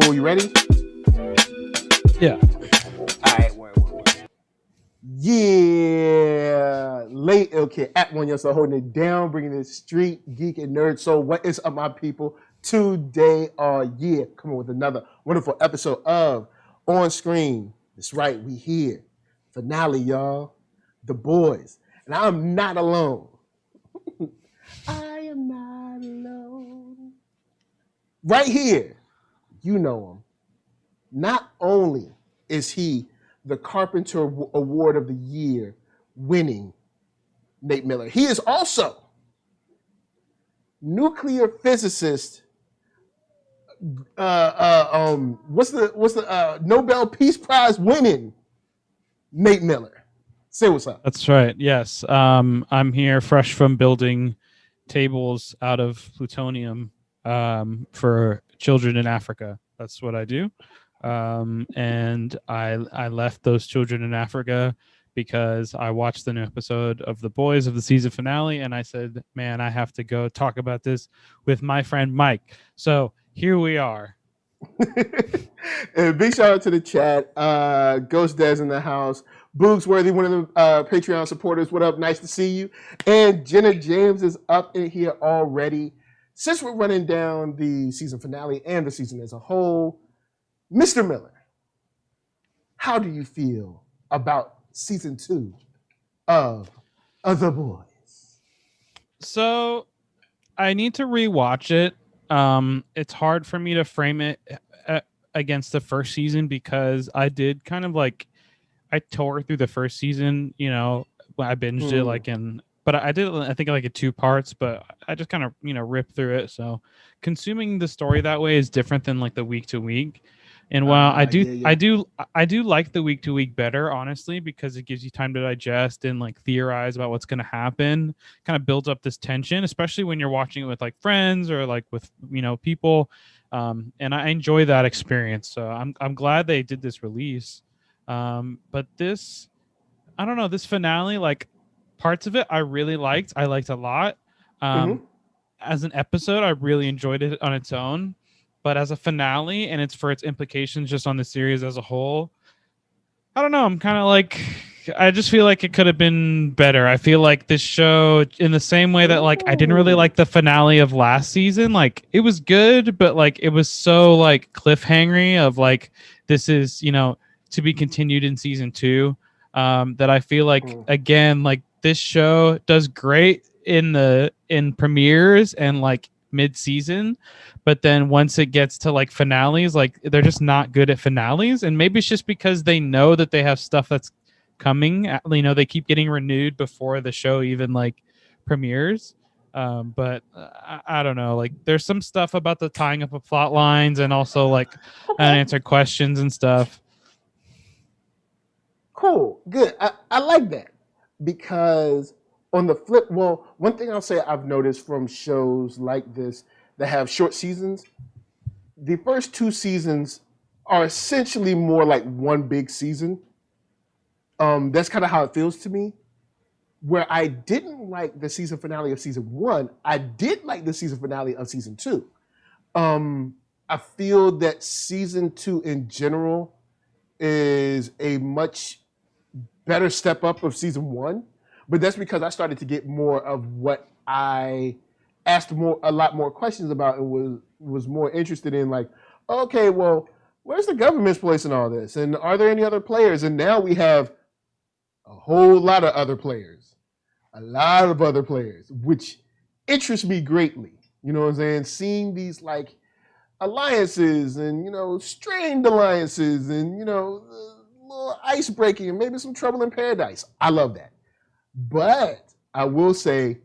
Cool. You ready? Yeah. All right. Wait. Yeah. Late okay. At one, you're so holding it down, bringing this street geek and nerd. So what is up, my people? Today, come on with another wonderful episode of On Screen. That's right, we here. Finale, y'all. The boys. And I'm not alone. I am not alone. Right here, you know him. Not only is he the Carpenter Award of the Year winning Nate Miller, he is also nuclear physicist. What's the Nobel Peace Prize winning Nate Miller? Say what's up. That's right. Yes. I'm here fresh from building tables out of plutonium for children in Africa. That's what I do. And I left those children in Africa because I watched an episode of The Boys of the season finale, and I said, man, I have to go talk about this with my friend Mike. So here we are. And big shout out to the chat. Ghost Des in the house. Boogsworthy, one of the Patreon supporters. What up? Nice to see you. And Jenna James is up in here already. Since we're running down the season finale and the season as a whole, Mr. Miller, how do you feel about season 2 of The Boys? So I need to rewatch it. It's hard for me to frame it against the first season because I did kind of like I tore through the first season. You know, I binged it but I did I think like in 2 parts, but I just kind of ripped through it. So consuming the story that way is different than like the week to week. And while I do like the week to week better, honestly, because it gives you time to digest and like theorize about what's going to happen, kind of builds up this tension, especially when you're watching it with like friends or like with, people. And I enjoy that experience. So I'm glad they did this release. But this, I don't know, this finale, like parts of it I really liked. I liked a lot. As an episode, I really enjoyed it on its own. But as a finale, and it's for its implications just on the series as a whole, I don't know. I'm kind of like, I just feel like it could have been better. I feel like this show, in the same way that like I didn't really like the finale of last season, like it was good, but like it was so like cliffhangery of like this is to be continued in season 2, that I feel like again like this show does great in premieres and like mid-season, but then once it gets to like finales, like they're just not good at finales. And maybe it's just because they know that they have stuff that's coming, they keep getting renewed before the show even like premieres. But I don't know, like there's some stuff about the tying up of plot lines and also like unanswered questions and stuff. Cool, good. I like that because on the flip, one thing I'll say I've noticed from shows like this that have short seasons, the first 2 seasons are essentially more like one big season. That's kind of how it feels to me. Where I didn't like the season finale of season 1, I did like the season finale of season 2. I feel that season 2 in general is a much better step up of season 1. But that's because I started to get more of what I asked a lot more questions about and was more interested in, like, okay, well, where's the government's place in all this? And are there any other players? And now we have a whole lot of other players, which interests me greatly. You know what I'm saying? Seeing these like alliances and, strained alliances and, little ice breaking and maybe some trouble in paradise. I love that. But I will say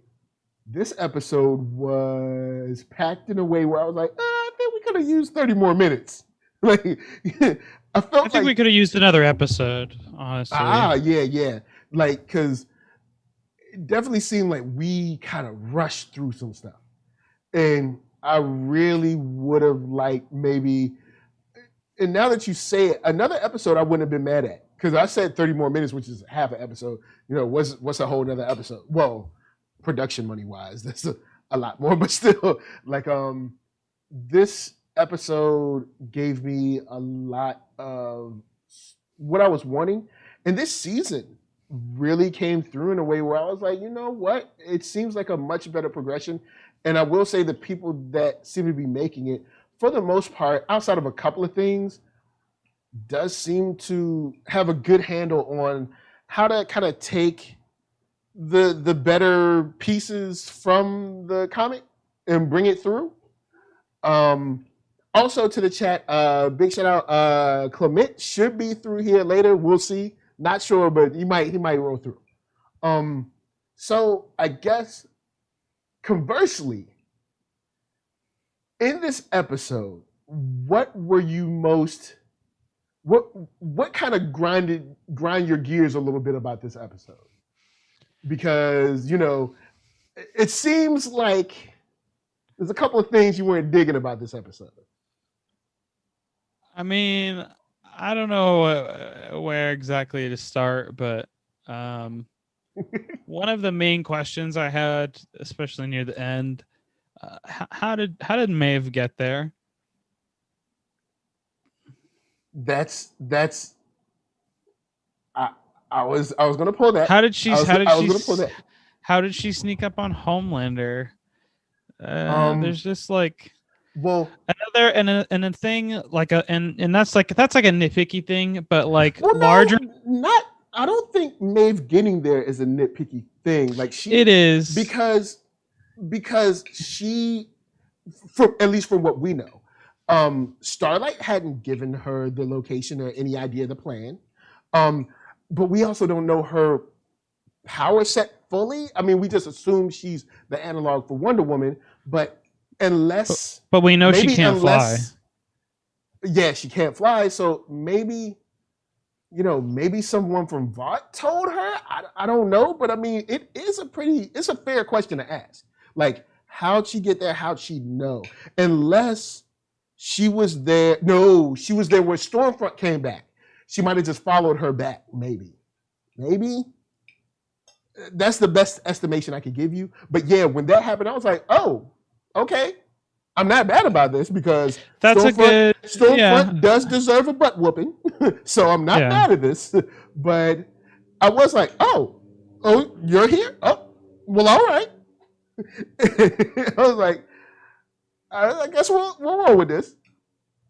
this episode was packed in a way where I was like, I think we could have used 30 more minutes. Like, I I felt think we like, could have used another episode, honestly. yeah. Like, because it definitely seemed like we kind of rushed through some stuff. And I really would have liked maybe, and now that you say it, another episode I wouldn't have been mad at. Because I said 30 more minutes, which is half an episode. What's a whole other episode? Well, production money wise, that's a lot more, but still, like this episode gave me a lot of what I was wanting, and this season really came through in a way where I was like, you know what? It seems like a much better progression, and I will say the people that seem to be making it, for the most part, outside of a couple of things, does seem to have a good handle on how to kind of take the better pieces from the comic and bring it through. Also to the chat, big shout out. Clement should be through here later. We'll see. Not sure, but he might roll through. So I guess conversely, in this episode, what were you most what kind of grind your gears a little bit about this episode? Because it seems like there's a couple of things you weren't digging about this episode. I mean, I don't know where exactly to start, but one of the main questions I had, especially near the end, how did Maeve get there? That's I was gonna pull that. How did she sneak up on Homelander? There's just like another and a thing like and that's like a nitpicky thing, but like larger. Not I don't think Maeve getting there is a nitpicky thing. Like it is because she, at least from what we know, Starlight hadn't given her the location or any idea of the plan. But we also don't know her power set fully. I mean, we just assume she's the analog for Wonder Woman, but we know she can't fly. Yeah, she can't fly. So maybe someone from Vought told her. I don't know, but I mean, it's a fair question to ask. Like, how'd she get there? How'd she know? Unless she was there. No, she was there where Stormfront came back. She might have just followed her back. Maybe. That's the best estimation I could give you. But yeah, when that happened, I was like, oh, okay. I'm not bad about this because Stormfront does deserve a butt whooping. So I'm not mad at this. But I was like, oh, you're here? Oh, well, all right. I was like, I guess we'll roll with this.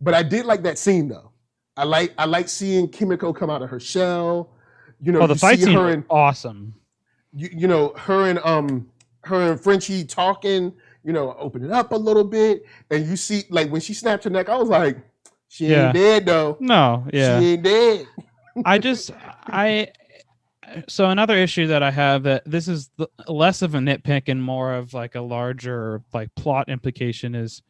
But I did like that scene though. I like seeing Kimiko come out of her shell. The fight scene was awesome. Her and Frenchie talking. Open it up a little bit, and you see, like when she snapped her neck, I was like, she ain't dead though. No, yeah, she ain't dead. So another issue that I have, that this is less of a nitpick and more of like a larger like plot implication, is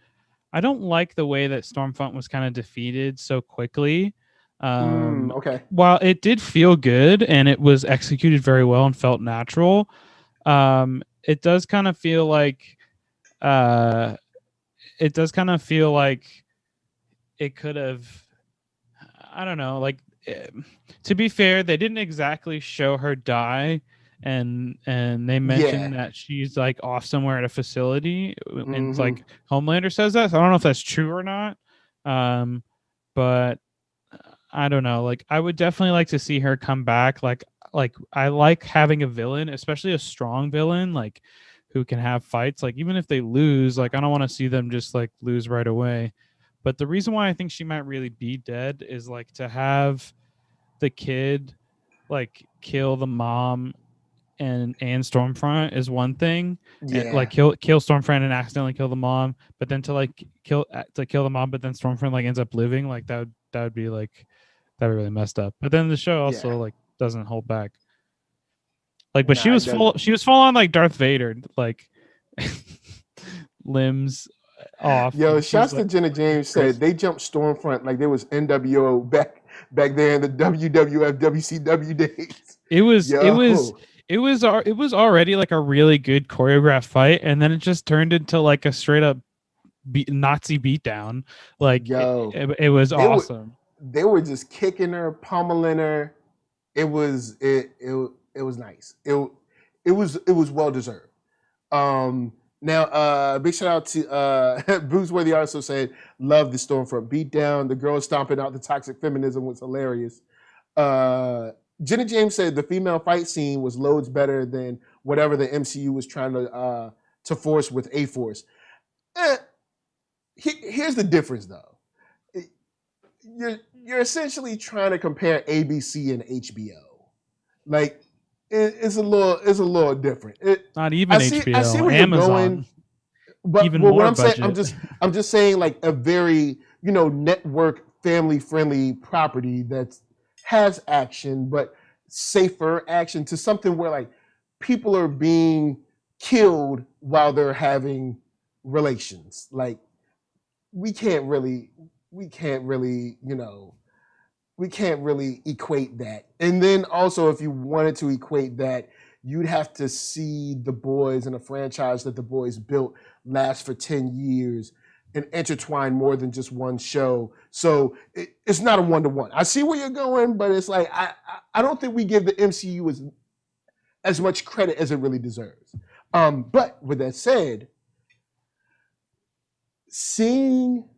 I don't like the way that Stormfront was kind of defeated so quickly. Okay. While it did feel good and it was executed very well and felt natural, it does kind of feel like it could have, I don't know, like, to be fair, they didn't exactly show her die, and they mentioned that she's like off somewhere at a facility, and it's like Homelander says that, so I don't know if that's true or not, but I don't know, like I would definitely like to see her come back. Like I like having a villain, especially a strong villain, like who can have fights. Like even if they lose, like I don't want to see them just like lose right away. But the reason why I think she might really be dead is like to have the kid like kill the mom and Stormfront is one thing. And, like kill Stormfront and accidentally kill the mom, but then to kill the mom, but then Stormfront like ends up living, like that would be like, that would be really messed up. But then the show also like doesn't hold back. Like, but she Nah, it was doesn't. full on like Darth Vader, like limbs off, Yo, and she's shouts to like Jenna James said crisp. they jumped Stormfront like there was NWO back there in the WWF WCW days. It was it was Yo, it was already like a really good choreographed fight, and then it just turned into like a straight up Nazi beatdown. Like yo, it was they were awesome. they were just kicking her, pummeling her. It was nice. It was well deserved. Um, Now, big shout out to Bruce Worthy also said, love the Stormfront beatdown. The girl stomping out the toxic feminism was hilarious. Jenna James said the female fight scene was loads better than whatever the MCU was trying to force with A-Force. Here's the difference, though. You're essentially trying to compare ABC and HBO. Like, it's a little different. Not even I HBO, see where Amazon, you're going, but even what more I'm saying, budget. I'm just saying like a very network family friendly property that has action, but safer action to something where like people are being killed while they're having relations. Like we can't really we can't really equate that. And then also, if you wanted to equate that, you'd have to see The Boys and a franchise that The Boys built last for 10 years and intertwine more than just one show. So it's not a one-to-one. I see where you're going, but it's like, I don't think we give the MCU as much credit as it really deserves. But with that said, seeing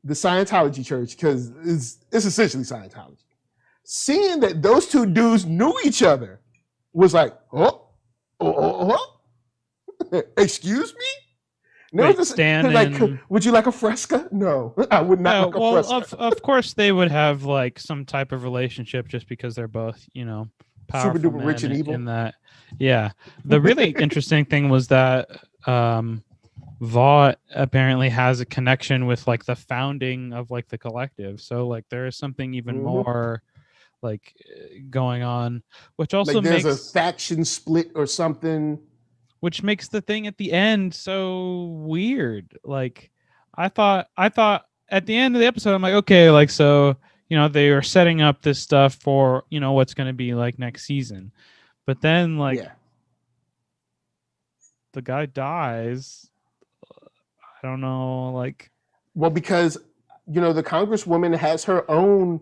the Scientology church, because it's essentially Scientology. Seeing that those two dudes knew each other was like, excuse me? No, Wait, Stan like, and would you like a fresca? No, I would not like a fresca. of course they would have like some type of relationship just because they're both, Super powerful duper men rich and evil. in that. Yeah. The really interesting thing was that Vought apparently has a connection with like the founding of like the collective. So like there is something even more like going on, which also like there's makes a faction split or something. Which makes the thing at the end so weird. Like I thought at the end of the episode, I'm like, okay, like so, they are setting up this stuff for, what's gonna be like next season. But then like the guy dies. I don't know, like well, because the congresswoman has her own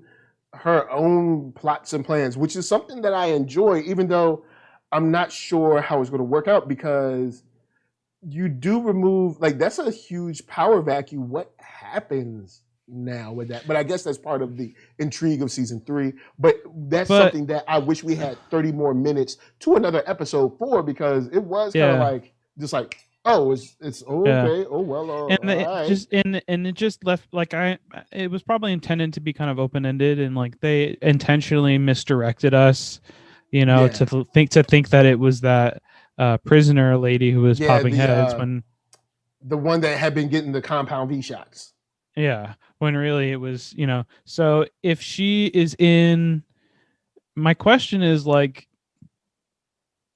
plots and plans, which is something that I enjoy, even though I'm not sure how it's going to work out, because you do remove, like, that's a huge power vacuum. What happens now with that? But I guess that's part of the intrigue of season 3. But that's something that I wish we had 30 more minutes to another episode for, because it was kind of like just like, oh, it's okay. Yeah. Oh well, and it just left like it was probably intended to be kind of open ended, and like they intentionally misdirected us, to think that it was that prisoner lady who was popping heads when the one that had been getting the compound V shots. Yeah, when really it was, So if she is in, my question is like,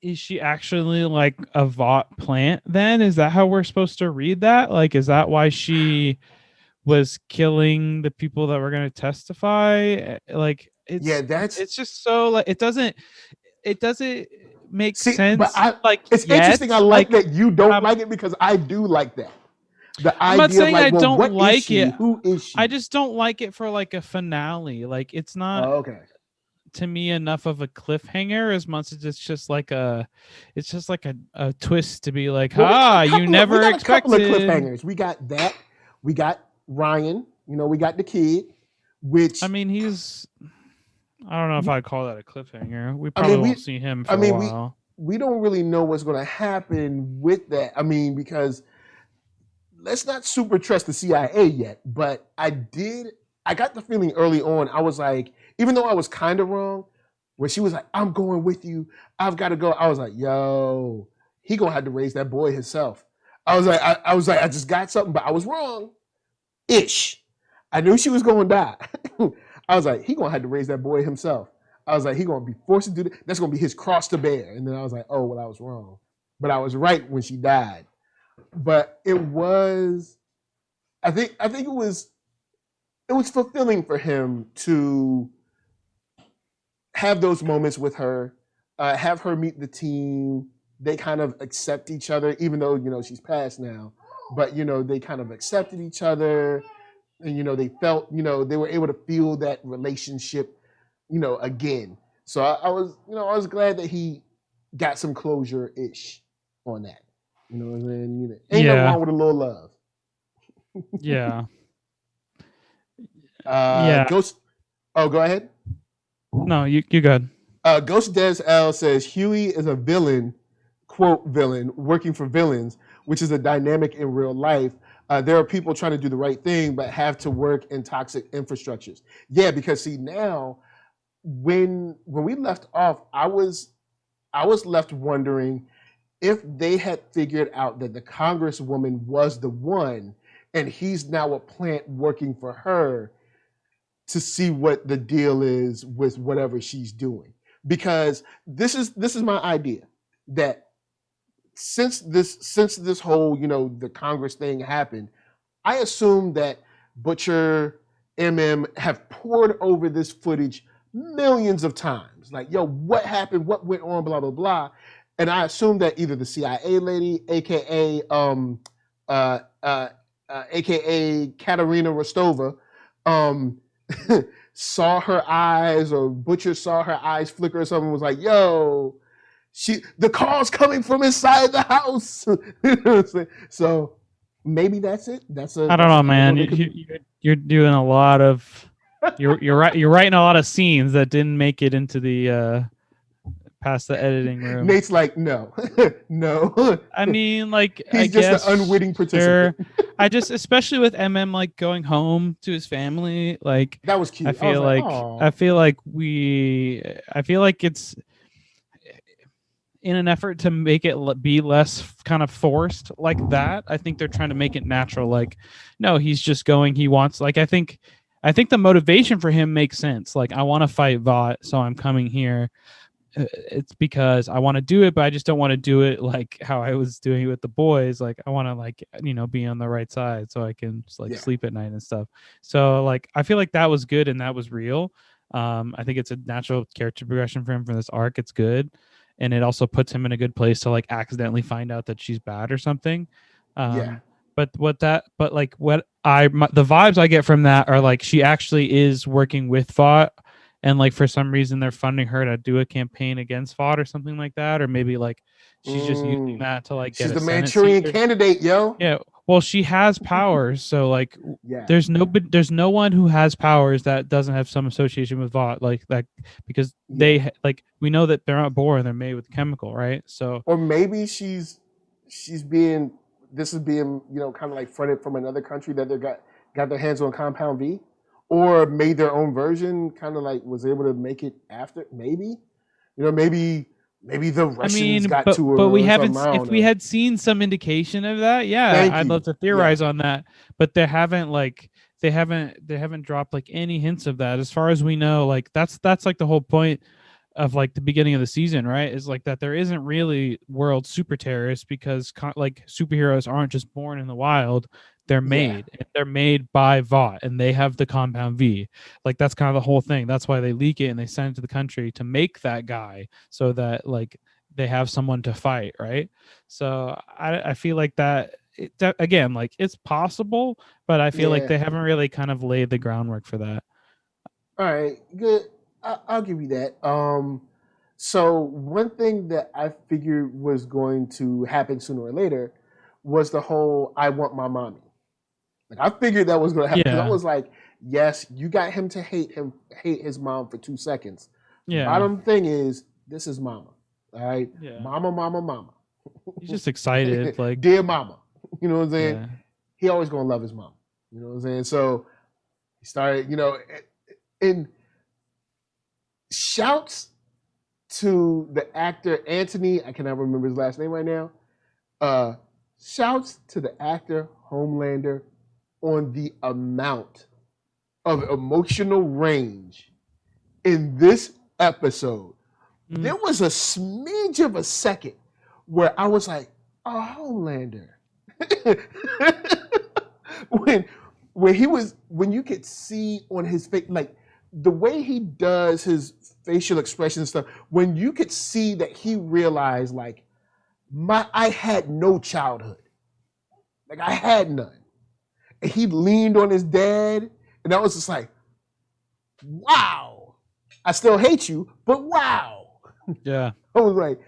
is she actually like a Vought plant then? Is that how we're supposed to read that? Like, is that why she was killing the people that were going to testify? Like, it's just so like, it doesn't make sense. But it's interesting. I like that you don't like it, because I do like that. I'm not saying I don't like it. Who is she? I just don't like it for like a finale. Like, it's not. Okay. To me, enough of a cliffhanger as much as it's just like a twist to be like, you never expected. A couple of cliffhangers. We got that. We got Ryan. We got the kid. Which I mean, I don't know if I'd call that a cliffhanger. We probably won't see him for a while. We don't really know what's going to happen with that. I mean, because let's not super trust the CIA yet. But I got the feeling early on. I was like, even though I was kind of wrong, when she was like, I'm going with you, I've got to go. I was like, yo, he gonna have to raise that boy himself. I was like, I just got something, but I was wrong. Ish. I knew she was gonna die. I was like, he gonna have to raise that boy himself. I was like, he gonna be forced to do that. That's gonna be his cross to bear. And then I was like, oh, well, I was wrong. But I was right when she died. But it was, I think it was fulfilling for him to have those moments with her, have her meet the team. They kind of accept each other, even though, she's passed now. But, they kind of accepted each other. And, they felt, they were able to feel that relationship, again. So I was glad that he got some closure-ish on that. You know what I'm saying? Ain't nothing wrong with a little love. Yeah. Yeah. Ghost. Oh, go ahead. No, you good. Ghost Des L says Huey is a villain, quote villain, working for villains, which is a dynamic in real life. There are people trying to do the right thing, but have to work in toxic infrastructures. Yeah, because see now, when we left off, I was left wondering if they had figured out that the congresswoman was the one, and he's now a plant working for her to see what the deal is with whatever she's doing. Because this is my idea, that since this whole, the Congress thing happened, I assume that Butcher, have pored over this footage millions of times. Like, yo, what happened? What went on? Blah, blah, blah. And I assume that either the CIA lady, aka aka Katerina Rostova, saw her eyes, or Butcher saw her eyes flicker or something, was like, yo, the call's coming from inside the house. So maybe that's it. I don't know, man. You're doing a lot of you're writing a lot of scenes that didn't make it into the past the editing room. Nate's like, no. I mean, like, he's just an unwitting participant. I just, especially with like going home to his family, like that was cute. I feel like it's in an effort to make it be less kind of forced like that. I think they're trying to make it natural. Like, no, he's just going. He wants, like, I think the motivation for him makes sense. Like, I want to fight Vought, so I'm coming here. It's because I want to do it, but I just don't want to do it like how I was doing it with the boys. Like, I want to, like, be on the right side so I can just sleep at night and stuff. So, like, I feel like that was good and that was real. I think it's a natural character progression for him for this arc. It's good. And it also puts him in a good place to, like, accidentally find out that she's bad or something. But the vibes I get from that are, like, she actually is working with Vought. And, like, for some reason they're funding her to do a campaign against Vought or something like that, or maybe, like, she's just using that to, like, she's the Manchurian candidate, yo. Yeah, well, she has powers, so, like, there's no one who has powers that doesn't have some association with Vought, like that, because they, like, we know that they're not born, they're made with chemical, right? So, or maybe she's being kind of like fronted from another country that they got their hands on Compound V. Or made their own version, kind of like was able to make it after. Maybe, maybe the Russians got to her. But we haven't. If we had seen some indication of that, I'd love to theorize on that. But they haven't dropped, like, any hints of that, as far as we know. Like, that's like the whole point of, like, the beginning of the season, right? Is, like, that there isn't really world super terrorists, because like, superheroes aren't just born in the wild. They're made. Yeah. They're made by Vought, and they have the Compound V. Like, that's kind of the whole thing. That's why they leak it and they send it to the country to make that guy, so that, like, they have someone to fight, right? So I feel like that again, like, it's possible, but I feel like they haven't really kind of laid the groundwork for that. All right, good. I'll give you that. So one thing that I figured was going to happen sooner or later was the whole "I want my mommy." Like, I figured that was going to happen, because I was like, yes, you got him to hate his mom for 2 seconds. Yeah. Bottom thing is, this is mama. All right? Yeah. Mama. He's just excited. Like, dear mama. You know what I'm saying? Yeah. He always going to love his mom. You know what I'm saying? So he started, and shouts to the actor Anthony, I cannot remember his last name right now. Shouts to the actor Homelander on the amount of emotional range in this episode, there was a smidge of a second where I was like, "Oh, Homelander." when you could see on his face, like the way he does his facial expression and stuff, when you could see that he realized, like, I had no childhood, like I had none, and he leaned on his dad, and I was just like, wow, I still hate you, but wow. Yeah. I was like,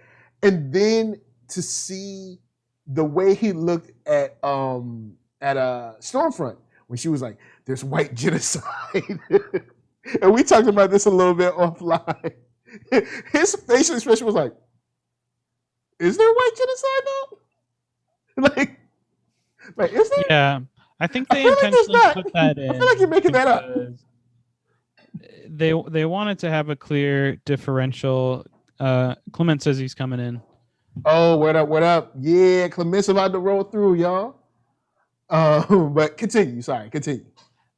and then to see the way he looked at Stormfront when she was like, "There's white genocide," and we talked about this a little bit offline. His facial expression was like, "Is there white genocide though?" like is there? Yeah, I think they feel like there's intentionally not. put that in. I feel like you're making that up. They wanted to have a clear differential. Clement says he's coming in. Oh, what up? What up? Yeah, Clement's about to roll through, y'all. But continue. Sorry, continue.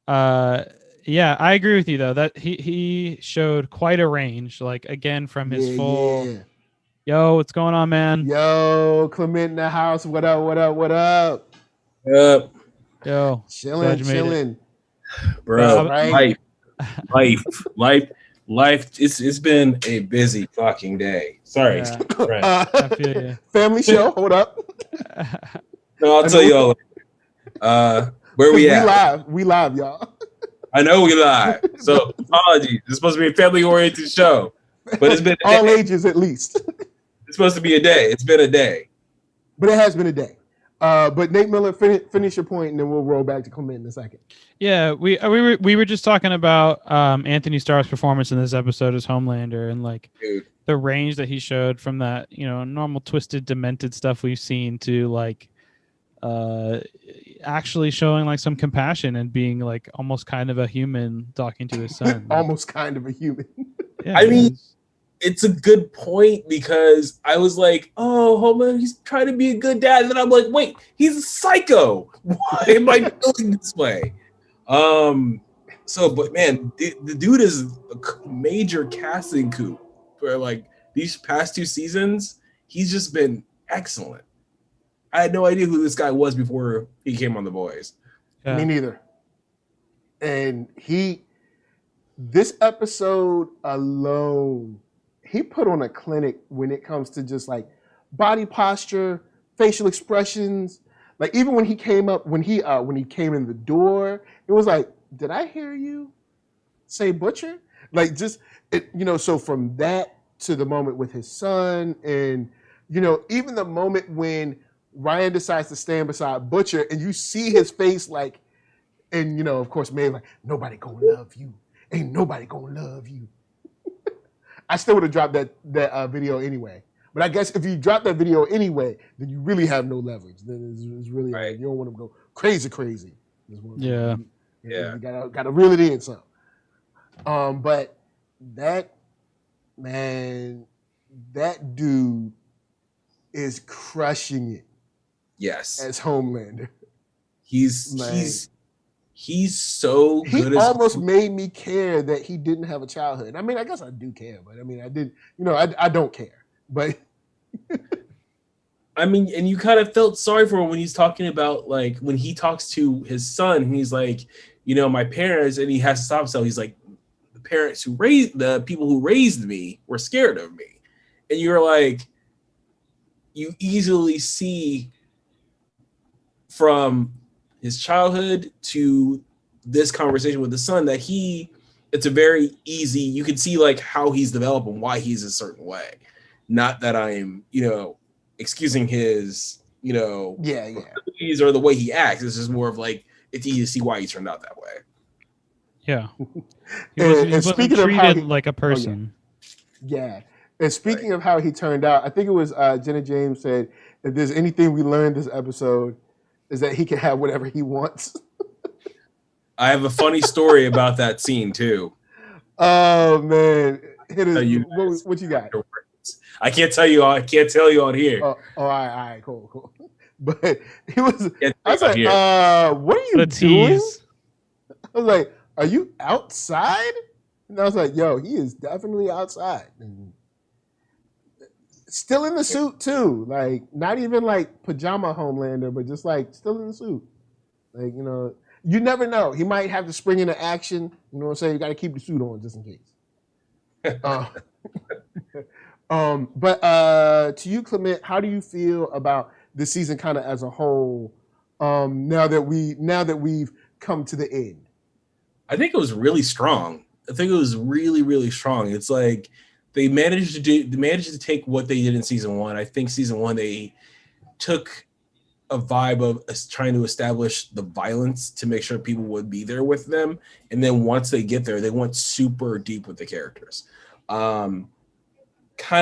Yeah, I agree with you though that he showed quite a range. Like again, from his full. Yeah. Yo, what's going on, man? Yo, Clement in the house. What up? What up? What up? Yep. Yo, Chilling. Bro, right? life. It's been a busy fucking day. Sorry. Yeah. Right. I feel you. Family show. Hold up. No, I'll tell you all. Where we at? We live, y'all. I know we live. So apologies. It's supposed to be a family-oriented show, but it's been all ages at least. It's supposed to be a day. It's been a day. But it has been a day. But Nate Miller, finish your point, and then we'll roll back to Clement in a second. Yeah, we were just talking about Anthony Starr's performance in this episode as Homelander, and like the range that he showed from that, normal twisted, demented stuff we've seen to like actually showing like some compassion and being like almost kind of a human talking to his son. Almost kind of a human. Yeah, I mean, it's a good point because I was like, oh, Homelander, he's trying to be a good dad. And then I'm like, wait, he's a psycho. Why am I feeling this way? But man, the dude is a major casting coup for like these past 2 seasons. He's just been excellent. I had no idea who this guy was before he came on The Boys. Yeah. Me neither. And this episode alone, he put on a clinic when it comes to just like body posture, facial expressions. Like even when he came up, when he came in the door, it was like, did I hear you say butcher? Like just so from that to the moment with his son, and even the moment when Ryan decides to stand beside Butcher, and you see his face like, and of course Maeve like, nobody gonna love you. Ain't nobody gonna love you. I still would have dropped that video anyway. But I guess if you drop that video anyway, then you really have no leverage. Then it's really right. You don't want to go crazy. Yeah. You gotta reel it in some. But that dude is crushing it. Yes. As Homelander. He's so good. He almost made me care that he didn't have a childhood. I mean, I guess I do care, but I mean, I did. I don't care. But I mean, and you kind of felt sorry for him when he's talking about like when he talks to his son, and he's like, my parents, and he has to stop himself. He's like, the people who raised me were scared of me, and you're like, you easily see from his childhood to this conversation with the son that it's a very easy, you can see like how he's developed and why he's a certain way. Not that I'm, excusing his, abilities or the way he acts. It's just more of like, it's easy to see why he turned out that way. Yeah. He wasn't treated like a person. Yeah. And speaking of how he turned out, I think it was Jenna James said, if there's anything we learned this episode, is that he can have whatever he wants. I have a funny story about that scene too. Oh man, what you got? I can't tell you on here. All right, cool. But he was. I was like, what are you doing? Tease. I was like, are you outside? And I was like, yo, he is definitely outside. And still in the suit too. Like not even like pajama Homelander, but just like still in the suit. Like, you never know. He might have to spring into action. You know what I'm saying? You gotta keep the suit on just in case. But to you, Clement, how do you feel about the season kind of as a whole? Now that we've come to the end. I think it was really strong. I think it was really, really strong. It's like they managed to take what they did in season one. I think season one they took a vibe of trying to establish the violence to make sure people would be there with them, and then once they get there, they went super deep with the characters. Kind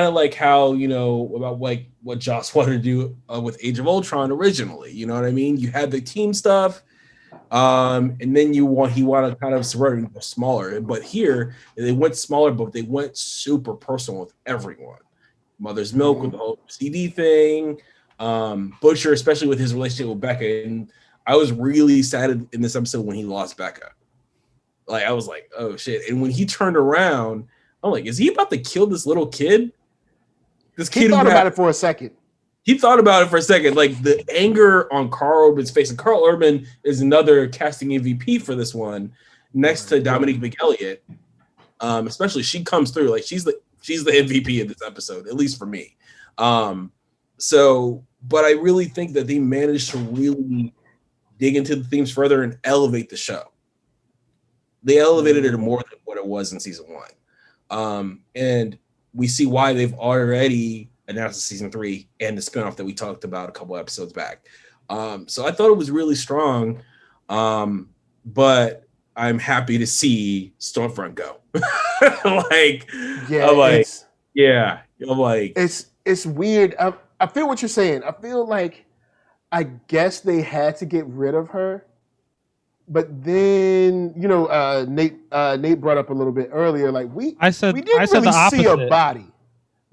of like how about like what Joss wanted to do with Age of Ultron originally. You know what I mean? You had the team stuff. And then he wanted to kind of subvert it smaller, but here they went smaller, but they went super personal with everyone. Mother's Milk with the whole CD thing, Butcher, especially with his relationship with Becca. And I was really sad in this episode when he lost Becca. Like I was like, oh shit. And when he turned around, I'm like, is he about to kill this little kid? This kid thought about it for a second. He thought about it for a second, like the anger on Karl Urban's face. And Karl Urban is another casting MVP for this one, next to Dominique McElligott. Especially she comes through like she's the MVP of this episode, at least for me. But I really think that they managed to really dig into the themes further and elevate the show. They elevated it more than what it was in season one, and we see why they've already announced season 3 and the spinoff that we talked about a couple episodes back. So I thought it was really strong, but I'm happy to see Stormfront go. It's weird. I feel what you're saying. I feel like I guess they had to get rid of her, but then Nate brought up a little bit earlier. Like we didn't really see a body.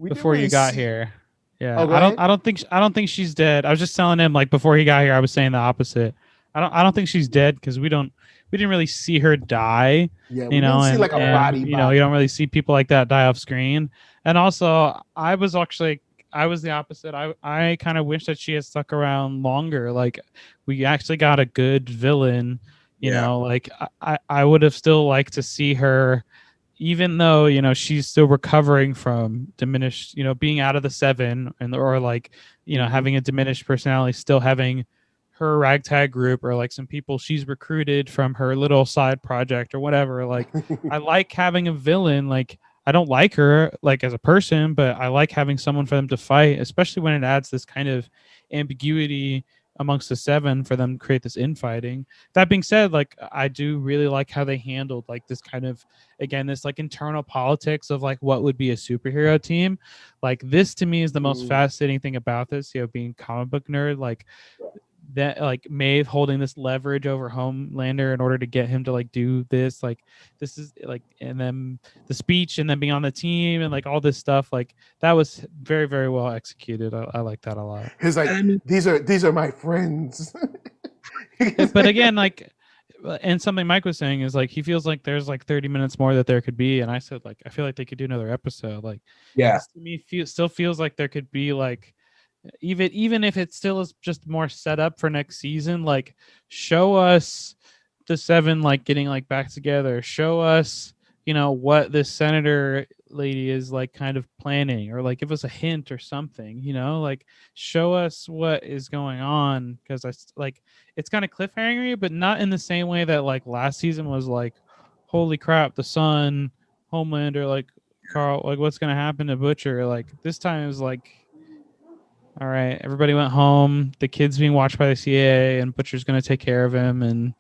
Before you got here. Yeah. Oh, I don't think she's dead. I was just telling him like before he got here, I was saying the opposite. I don't think she's dead because we didn't really see her die. Yeah, we didn't see like a body. You don't really see people like that die off screen. And also I was the opposite. I kind of wish that she had stuck around longer. Like we actually got a good villain, you know, like I would have still liked to see her, even though, she's still recovering from diminished, being out of the 7 or like, having a diminished personality, still having her ragtag group or like some people she's recruited from her little side project or whatever. Like I like having a villain. Like I don't like her like as a person, but I like having someone for them to fight, especially when it adds this kind of ambiguity amongst the 7 for them to create this infighting. That being said, like I do really like how they handled like this kind of, again, this like internal politics of like what would be a superhero team. Like this to me is the most fascinating thing about this, being comic book nerd, like that, like Maeve holding this leverage over Homelander in order to get him to like do this, like this is like, and then the speech and then being on the team and like all this stuff, like that was very, very well executed. I like that a lot. He's like, these are my friends. But again, like, and something Mike was saying is like he feels like there's like 30 minutes more that there could be, and I said like I feel like they could do another episode. Like, to me, still feels like there could be like, even if it still is just more set up for next season, like show us the 7 like getting like back together, show us what this senator lady is like kind of planning, or like give us a hint or something, like show us what is going on, because I like it's kind of cliffhangery, but not in the same way that like last season was like holy crap, the Sun, Homelander, like Karl, like what's gonna happen to Butcher. Like this time it was like, all right, everybody went home. The kid's being watched by the CIA, and Butcher's going to take care of him, and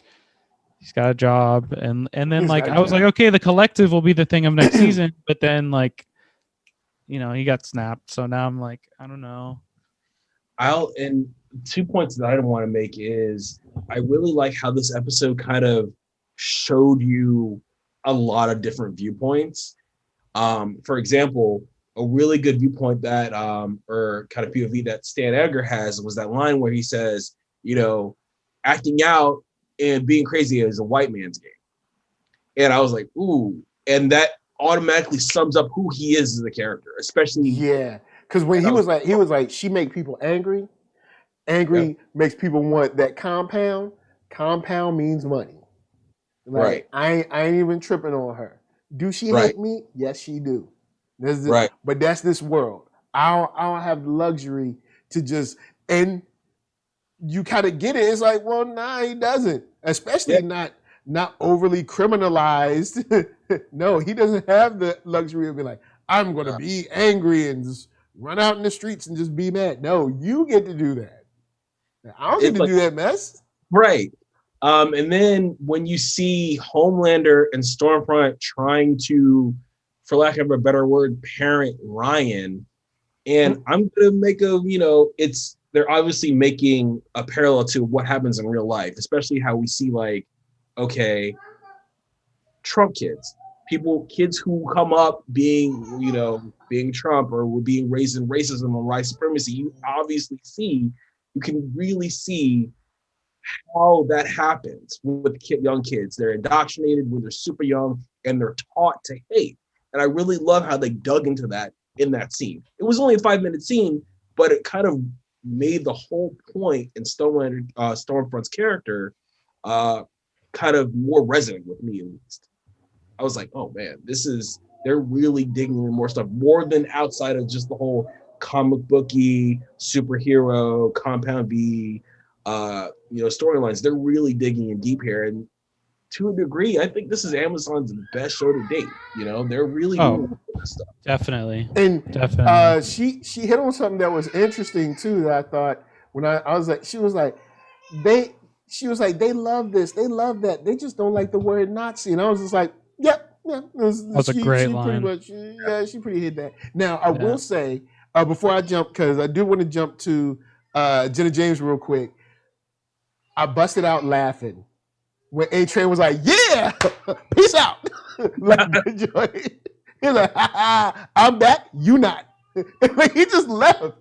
he's got a job. And then like I was like, okay, the collective will be the thing of next season. But then like, he got snapped. So now I'm like, I don't know. And 2 points that I don't want to make is I really like how this episode kind of showed you a lot of different viewpoints. For example, a really good viewpoint that or kind of POV that Stan Edgar has was that line where he says, acting out and being crazy is a white man's game. And I was like, ooh. and that automatically sums up who he is as a character, especially. Yeah, because when he was like, she make people angry. Angry makes people want that compound. Compound means money. Like, Right. I ain't even tripping on her. Do she Right. hate me? Yes, she do. Right. But that's this world. I don't have the luxury to just, and you kind of get it. It's like, well, nah, he doesn't. Especially not overly criminalized. No, he doesn't have the luxury of being like, I'm gonna be angry and just run out in the streets and just be mad. No, you get to do that. I don't get to do that mess. Right. And then when you see Homelander and Stormfront trying to, for lack of a better word, parent Ryan, and I'm gonna make they're obviously making a parallel to what happens in real life, especially how we see like, okay, Trump kids, kids who come up being Trump or being raised in racism or white supremacy. You can really see how that happens with young kids. They're indoctrinated when they're super young and they're taught to hate. And I really love how they dug into that in that scene. It was only a 5-minute scene, but it kind of made the whole point in Stormfront's character kind of more resonant with me, at least. I was like, oh man, they're really digging in more stuff, more than outside of just the whole comic booky superhero compound B storylines. They're really digging in deep here, and to a degree, I think this is Amazon's best show to date. They're really doing this stuff. Definitely. And she hit on something that was interesting too, that I thought when I was like, she was like, they love this, they love that, they just don't like the word Nazi. And I was just like, yeah. That's a great line. She pretty hit that. Now I will say, before I jump, because I do want to jump to Jenna James real quick, I busted out laughing when A-Train was like, yeah, peace out. Like, good joy. He's like, ha, ha, I'm back, you not. Like, he just left.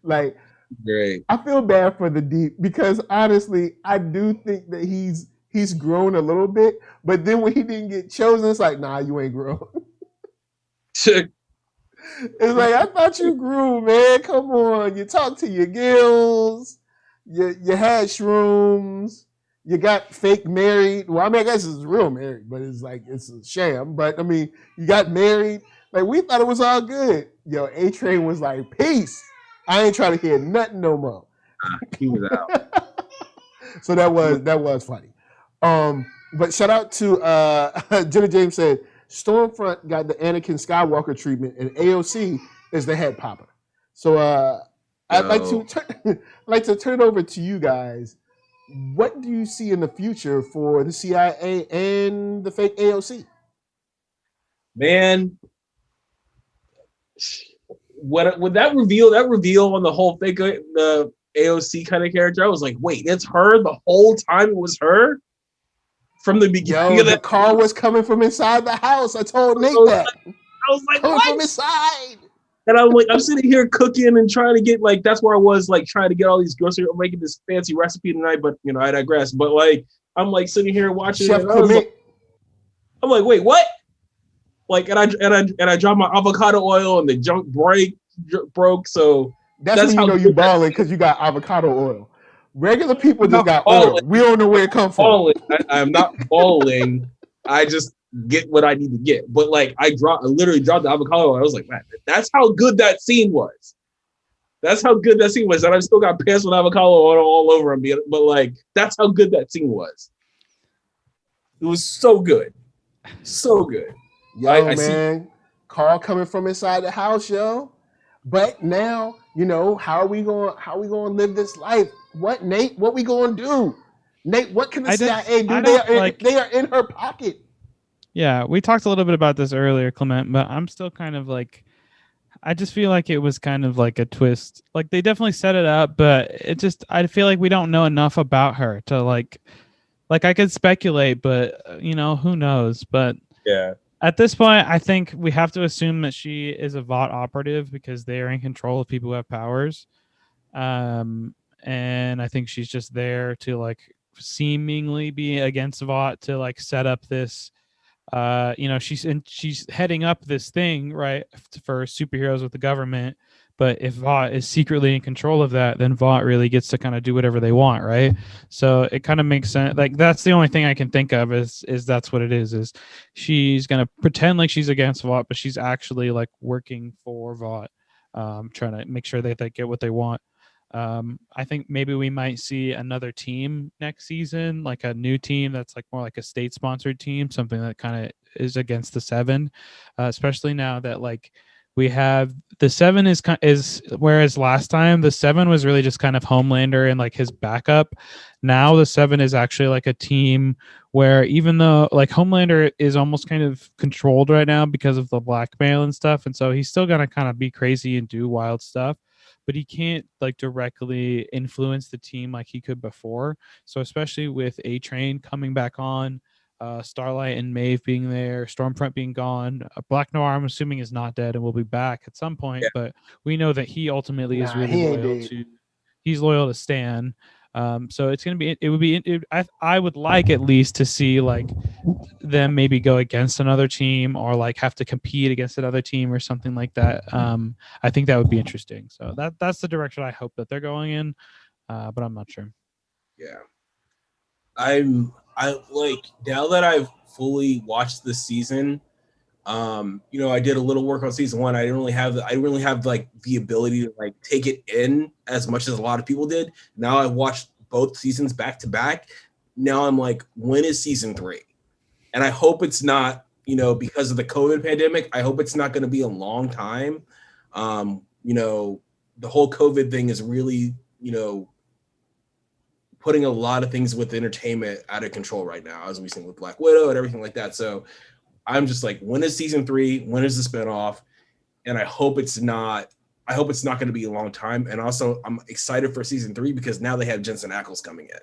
Like, great. I feel bad for the Deep, because honestly, I do think that he's grown a little bit, but then when he didn't get chosen, it's like, nah, you ain't grown. It's like, I thought you grew, man. Come on. You talk to your gills. You had shrooms. You got fake married. Well, I mean, I guess it's real married, but it's like, it's a sham. But I mean, you got married. Like, we thought it was all good. Yo, A-Train was like, peace. I ain't trying to hear nothing no more. He was out. So that was funny. But shout out to Jenna James said, Stormfront got the Anakin Skywalker treatment, and AOC is the head popper. So I'd like to turn it over to you guys. What do you see in the future for the CIA and the fake AOC? Man, with that reveal on the whole fake the AOC kind of character, I was like, wait, it's her the whole time? It was her from the beginning. Yo, the call was coming from inside the house. I told Nate that. I was like, coming what? From inside. And I'm like, I'm sitting here cooking and trying to get, like, that's where I was, like, trying to get all these groceries. I'm making this fancy recipe tonight, but I digress. But like, I'm like sitting here watching Chef it. I'm like, wait, what? Like, and I dropped my avocado oil and the junk broke. So that's when you know you balling, because you got avocado oil. Regular people just got oil. We don't know where it comes from. I'm not balling. I just get what I need to get. But like, I literally dropped the avocado oil. I was like, man, that's how good that scene was. That's how good that scene was. And I still got pants with avocado oil all over me. But like, that's how good that scene was. It was so good. So good. Yo, man, Carl coming from inside the house, yo. But now, how are we going to live this life? What, Nate? What we going to do? Nate, what can the CIA do? They are in her pocket. Yeah, we talked a little bit about this earlier, Clement, but I'm still kind of like, I just feel like it was kind of like a twist. Like, they definitely set it up, but I feel like we don't know enough about her to like I could speculate, but who knows? But yeah. At this point, I think we have to assume that she is a Vought operative, because they are in control of people who have powers. And I think she's just there to like seemingly be against Vought to like set up this she's heading up this thing, right, for superheroes with the government. But if Vought is secretly in control of that, then Vought really gets to kind of do whatever they want, right? So it kind of makes sense. Like that's the only thing I can think of is that's what it is she's gonna pretend like she's against Vought, but she's actually like working for Vought, trying to make sure that they get what they want. I think maybe we might see another team next season, like a new team that's like more like a state sponsored team, something that kind of is against the Seven, especially now that like we have the Seven is whereas last time the Seven was really just kind of Homelander and like his backup. Now the Seven is actually like a team where even though like Homelander is almost kind of controlled right now because of the blackmail and stuff, and so he's still gonna kind of be crazy and do wild stuff, but he can't like directly influence the team like he could before. So especially with A-Train coming back on, Starlight and Maeve being there, Stormfront being gone, Black Noir I'm assuming is not dead and will be back at some point, but we know that he ultimately is really loyal to Stan. So it's gonna be I would like at least to see like them maybe go against another team or like have to compete against another team or something like that. I think that would be interesting. So that's the direction I hope that they're going in, but I'm not sure. Yeah, I like now that I've fully watched this season. I did a little work on season 1. I didn't really have like the ability to like take it in as much as a lot of people did. Now I've watched both seasons back to back. Now I'm like, when is season 3? And I hope it's not, because of the COVID pandemic, I hope it's not going to be a long time. The whole COVID thing is really, putting a lot of things with entertainment out of control right now, as we've seen with Black Widow and everything like that. So I'm just like, when is season 3? When is the spinoff? And I hope it's not going to be a long time. And also I'm excited for season 3 because now they have Jensen Ackles coming in.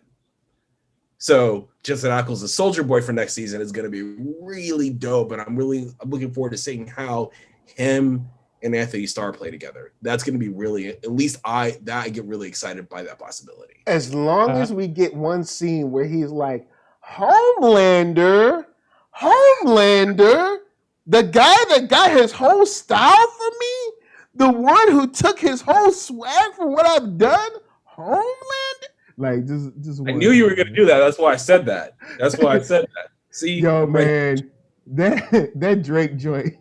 So Jensen Ackles, the Soldier Boy for next season, is going to be really dope. And I'm looking forward to seeing how him and Anthony Starr play together. That's going to be really, at least I get really excited by that possibility. As long as we get one scene where he's like, Homelander, the guy that got his whole style from me, the one who took his whole swag for what I've done, Homelander. Like just. I knew you were going to do that. That's why I said that. See, yo, man, that Drake joint.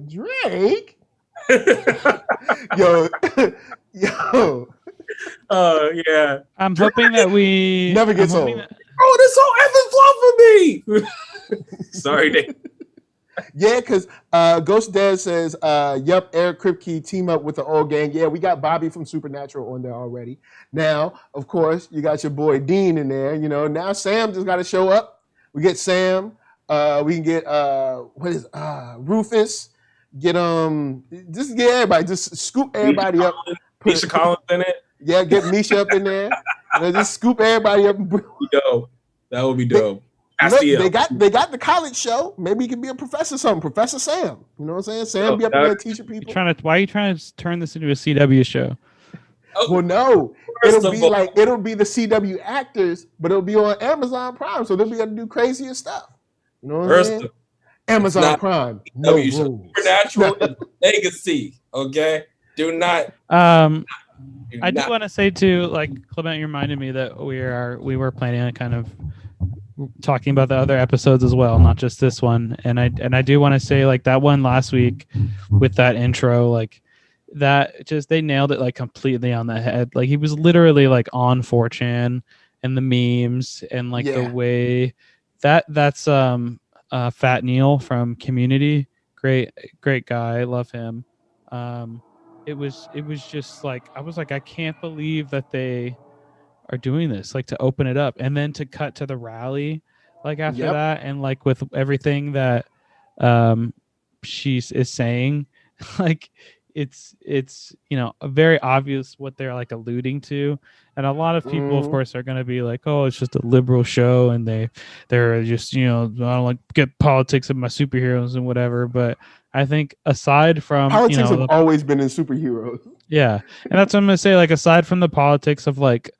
Drake. yo. Yeah. I'm hoping that we never gets old. Oh, this whole effing fluff for me. Sorry, Dave. Yeah, because Ghost Dad says, yep, Eric Kripke team up with the old gang. Yeah, we got Bobby from Supernatural on there already. Now, of course, you got your boy Dean in there. Now Sam just got to show up. We get Sam. We can get Rufus. Get just get everybody. Just scoop everybody up. Misha Collins in it. Yeah, get Misha up in there. Just scoop everybody up. That would be dope. Look, they got the college show. Maybe he can be a professor, something. Professor Sam. You know what I'm saying? Sam be up there teaching people. Why are you trying to turn this into a CW show? Well, no. It'll be the CW actors, but it'll be on Amazon Prime, so they'll be able to do crazier stuff. You know what I'm saying? Amazon Prime. No rules. Supernatural is legacy. Okay, do not. I do want to say too, like Clement, you reminded me that we were planning on kind of talking about the other episodes as well, not just this one. And I do want to say, like, that one last week with that intro, like that just, they nailed it like completely on the head. Like he was literally like on 4chan and the memes and like the way that's Fat Neil from Community. Great guy. Love him. It was just like, I was like, I can't believe that they are doing this, like to open it up and then to cut to the rally like after that, and like with everything that she is saying, like it's very obvious what they're like alluding to. And a lot of people of course are going to be like, oh, it's just a liberal show and they're just, I don't like get politics of my superheroes and whatever. But I think aside from politics have always been in superheroes. Yeah. And that's what I'm going to say. Like, aside from the politics of like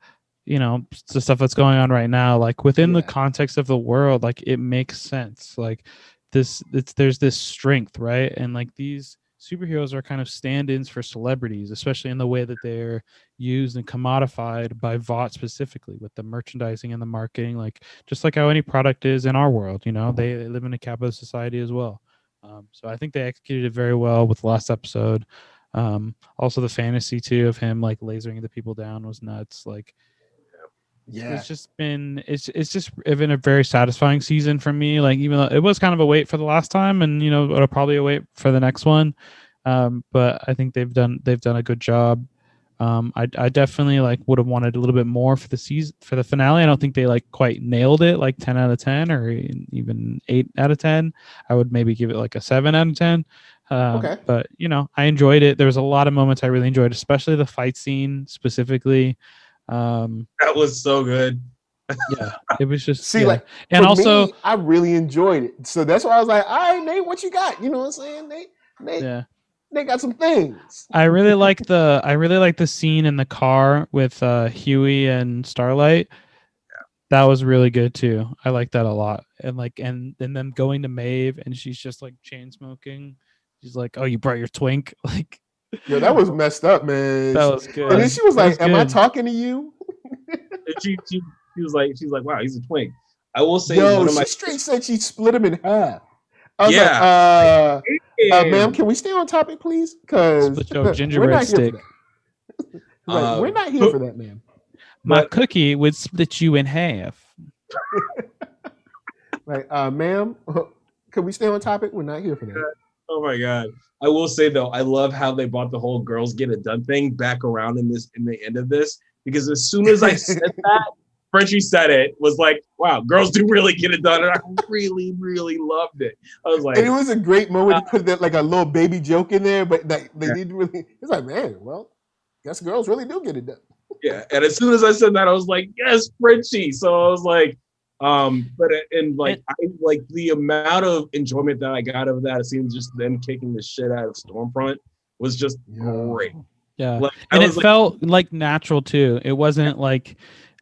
the stuff that's going on right now, like within the Yeah. context of the world, like it makes sense. Like there's this strength, right? And like these superheroes are kind of stand-ins for celebrities, especially in the way that they're used and commodified by Vought specifically with the merchandising and the marketing, like just like how any product is in our world. They live in a capitalist society as well. So I think they executed it very well with the last episode. Also the fantasy too of him like lasering the people down was nuts. Like Yeah. it's just been a very satisfying season for me. Like even though it was kind of a wait for the last time, and it'll probably a wait for the next one. But I think they've done a good job. I definitely like would have wanted a little bit more for the season, for the finale. I don't think they like quite nailed it, like 10 out of 10 or even 8 out of 10. I would maybe give it like a 7 out of 10. Okay. But I enjoyed it. There was a lot of moments I really enjoyed, especially the fight scene specifically. That was so good. Yeah, it was just See, yeah. like, and for also me, I really enjoyed it. So that's why I was like, all right, Nate, what you got? You know what I'm saying? Nate, yeah. they got some things. I really like the scene in the car with Huey and Starlight. That was really good too. I like that a lot. And like and them going to Maeve and she's just like chain smoking. She's like, "Oh, you brought your twink." Like Yo, that was messed up, man. that was good. And then she was That like, "Am I good. talking to you?" And she was like, wow, he's a twink. I will say Yo, one of she my straight said she split him in half. I was yeah. like, ma'am, can we stay on topic, please? Because Split your we're gingerbread not here stick. for that. Like, we're not here for that, ma'am. My But- cookie would split you in half. Like, ma'am, can we stay on topic? We're not here for that. Oh my god! I will say though, I love how they brought the whole "girls get it done" thing back around in the end of this, because as soon as I said that, Frenchie said it, was like, wow, girls do really get it done, and I really, really loved it. I was like, And it was a great moment to put that like a little baby joke in there, but like they didn't really. It's like, man, well, guess girls really do get it done. yeah. And as soon as I said that, I was like, yes, Frenchie. So I was like, but and like I like the amount of enjoyment that I got of that scene, just them kicking the shit out of Stormfront was just great. Yeah. Like, And I it was like, felt like natural too. It wasn't like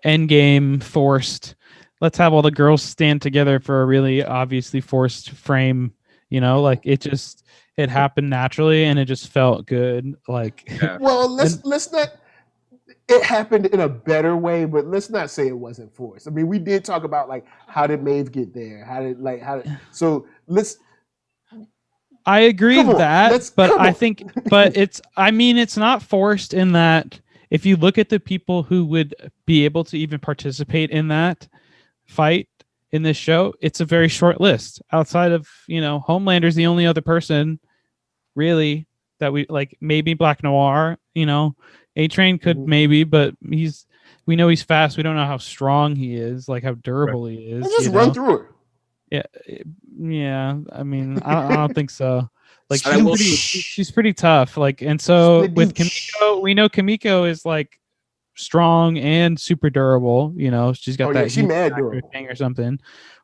endgame forced. Let's have all the girls stand together for a really obviously forced frame. Like it happened naturally and it just felt good. Like yeah. Well, let's not. It happened in a better way, but let's not say it wasn't forced. I mean, we did talk about like how did Maeve get there? So let's. I agree Come with on, that, but come I on. think, but it's not forced in that if you look at the people who would be able to even participate in that fight in this show, it's a very short list. Outside of, Homelander's the only other person really that we like, maybe Black Noir, A-Train could maybe, but we know he's fast. We don't know how strong he is, like how durable he is. Let's just run through it. Yeah. I mean, I don't think so. Like Skadoosh. she's pretty tough. Like, and so with Skadoosh. Kimiko, we know Kimiko is like strong and super durable. She's got Oh, that yeah, she heat mad factor durable. thing or something.